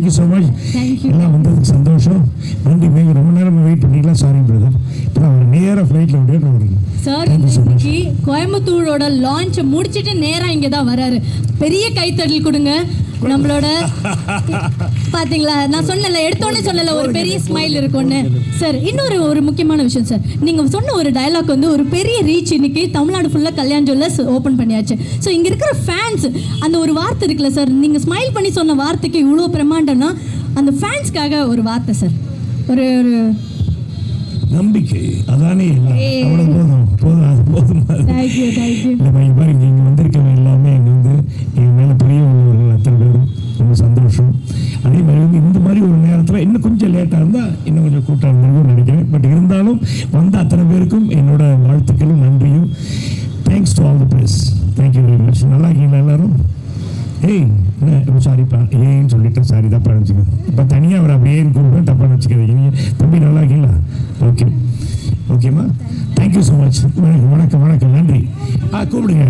Thank you so much. எல்லாம் வந்ததுக்கு சந்தோஷம். நன்றி. மேக ரொம்ப நேரம் வெயிட் பண்ணிக்கலாம். Sorry brother. இப்போ அவர் நேராக ஃப்ளைட்டில் விட்டு வரீங்க சார். இன்னைக்கு கோயம்புத்தூரோட லான்ச் முடிச்சுட்டு நேராக இங்கே தான் வராரு. பெரிய கைத்தட்டல் கொடுங்க நம்மளோட. பாத்தீங்களா, நான் சொன்னல, எடுத்தோடனே சொன்னல ஒரு பெரிய ஸ்மைல் இருக்கும்னு. சார் இன்னொரு ஒரு முக்கியமான விஷயம் சார், நீங்க சொன்ன ஒரு டயலாக் வந்து ஒரு பெரிய ரீச். இன்னைக்கு தமிழ்நாடு ஃபுல்லாக கல்யாண் ஜுவல்லர்ஸ் ஓப்பன் பண்ணியாச்சு. ஸோ இங்கே இருக்கிற ஃபேன்ஸ் அந்த ஒரு வார்த்தை இருக்குல்ல சார், நீங்கள் ஸ்மைல் பண்ணி சொன்ன வார்த்தைக்கு இவ்வளோ பிரமாண்டம்னா அந்த ஃபேன்ஸ்க்காக ஒரு வார்த்தை சார், ஒரு ஒரு நம்பிக்கை. அதானே அவ்வளோ போதும் போதும், அது போதும். Thank you thank you. பாருங்க, இங்கே வந்திருக்கவங்க எல்லாமே இங்கே வந்து எங்கள் மேலே பெரிய உள்ளவர்கள் அத்தனை பேரும் ரொம்ப சந்தோஷம். அதே மாதிரி வந்து இந்த மாதிரி ஒரு நேரத்தில் இன்னும் கொஞ்சம் லேட்டாக இருந்தால் இன்னும் கொஞ்சம் கூட்டம் இருந்திருக்கும் நினைக்கிறேன். பட் இருந்தாலும் வந்த அத்தனை பேருக்கும் என்னோட வாழ்த்துக்களும் நன்றியும். Thanks to all the place. Thank you very much. நல்லா இருக்கீங்களா எல்லாரும்? ஏய் என்ன சாரிப்பா, ஏன்னு சொல்லிட்டேன், சாரி தப்பாக நினச்சிக்க. இப்போ தனியாக அவர் அப்படியே கூப்பிட்டு தப்பாக நினச்சிக்காதீங்க. நீங்கள் தம்பி நல்லா இருக்கீங்களா? ஓகே ஓகேம்மா. Thank you so much. வணக்கம் வணக்கம், நன்றி. கூப்பிடுங்க.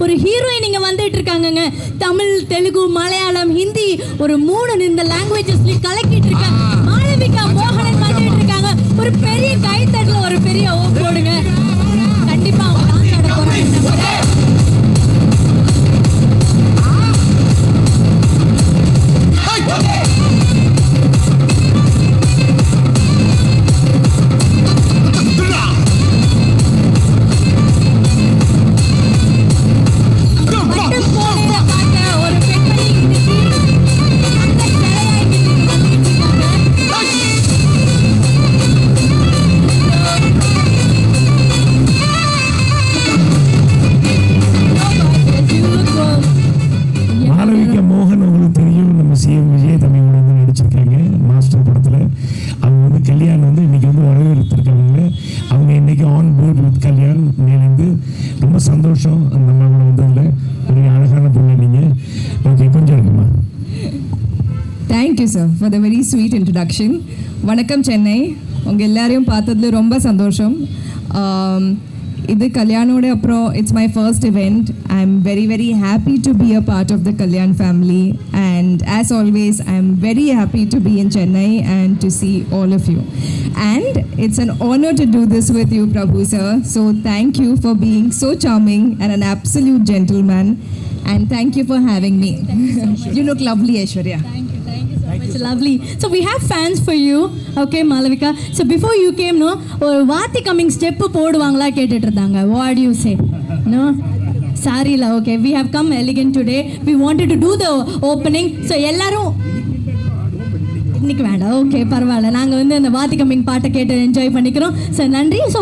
ஒரு ஹீரோயின் இங்க வந்துட்டு இருக்காங்கங்க. தமிழ், தெலுங்கு, மலையாளம், ஹிந்தி ஒரு 3 இந்த லாங்குவேஜஸ்ல கலக்கிட்டு இருக்காங்க. மாளவிகா மோகனன் வந்துட்டு இருக்காங்க. ஒரு பெரிய கைத்தட்டல ஒரு பெரிய ஓ போடுங்க. கண்டிப்பா அவங்க டான்ஸ் ஆட போறாங்க. மாளவிகா மோகன் உங்களுக்கு தெரியும், நம்ம சிஎம் விஜய் தமிழோட வந்து நடிச்சிருக்காங்க மாஸ்டர் படத்தில். அவங்க வந்து கல்யாண் வந்து இன்னைக்கு வந்து வரவேற்றிருக்காங்க. அவங்க இன்னைக்கு ஆன் போர்ட் வித் கல்யாண். மேலேருந்து ரொம்ப சந்தோஷம் நம்ம கூட வந்ததில். ஒரு அழகான பொண்ணு நீங்கள். ஓகே, கொஞ்சம் இருக்குமா? Thank you sir for the very sweet introduction. வணக்கம் சென்னை. உங்கள் எல்லாரையும் பார்த்ததுல ரொம்ப சந்தோஷம். இது கல்யாணோட அப்புறம் it's my first event. I am very very happy to be a part of the Kalyan family. And as always I am very happy to be in Chennai and to see all of you. And it's an honor to do this with you, Prabhu sir. So thank you for being so charming and an absolute gentleman. And thank you for having me. You look lovely, Aishwarya. Thank you so much. Lovely. So we have fans for you. Okay, Malavika. So before you came, no, ஒரு வாத்தி coming step போடுவாங்களா கேட்டுட்டு இருந்தாங்க. What do you say? No? Sorry la. Okay, we have come elegant today. We wanted to do the opening. So எல்லாரும் இன்னைக்கு வேண்டாம். Okay, பரவாயில்ல. நாங்கள் வந்து அந்த வாத்தி கம்மிங் பாட்டை கேட்டு என்ஜாய் பண்ணிக்கிறோம். ஸோ நன்றி. So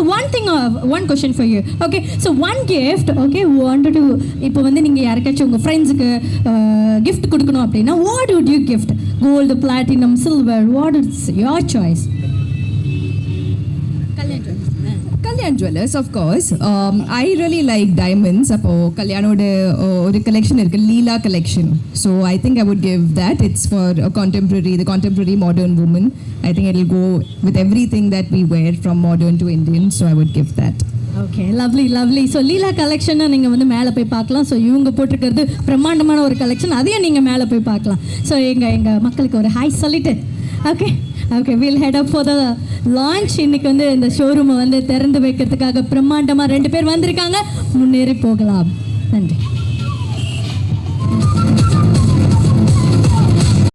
one question for you. Okay, so one gift. Okay, wanted to இப்போ வந்து நீங்கள் யாருக்காச்சும் உங்கள் ஃப்ரெண்ட்ஸுக்கு கிஃப்ட் கொடுக்கணும் அப்படின்னா what would you gift? Gold, platinum, silver, what it's your choice? Kalyan Jewellers, of course. I really like diamonds. அப்போ கல்யாணோட ஒரு collection இருக்கு, Leela collection. So I think I would give that. It's for a the contemporary modern woman. I think it'll go with everything that we wear from modern to Indian. So I would give that. Okay, lovely lovely. So Leela கலெக்ஷனை நீங்கள் வந்து மேலே போய் பார்க்கலாம். So இவங்க போட்டிருக்கிறது பிரம்மாண்டமான ஒரு கலெக்ஷன், அதையும் நீங்கள் மேலே போய் பார்க்கலாம். ஸோ எங்கள் மக்களுக்கு ஒரு ஹாய் சொல்லிட்டு okay okay will head up for the launch. இன்னைக்கு வந்து இந்த ஷோரூமை வந்து திறந்து வைக்கிறதுக்காக பிரம்மாண்டமாக 2 பேர் வந்திருக்காங்க. முன்னேறி போகலாம். நன்றி.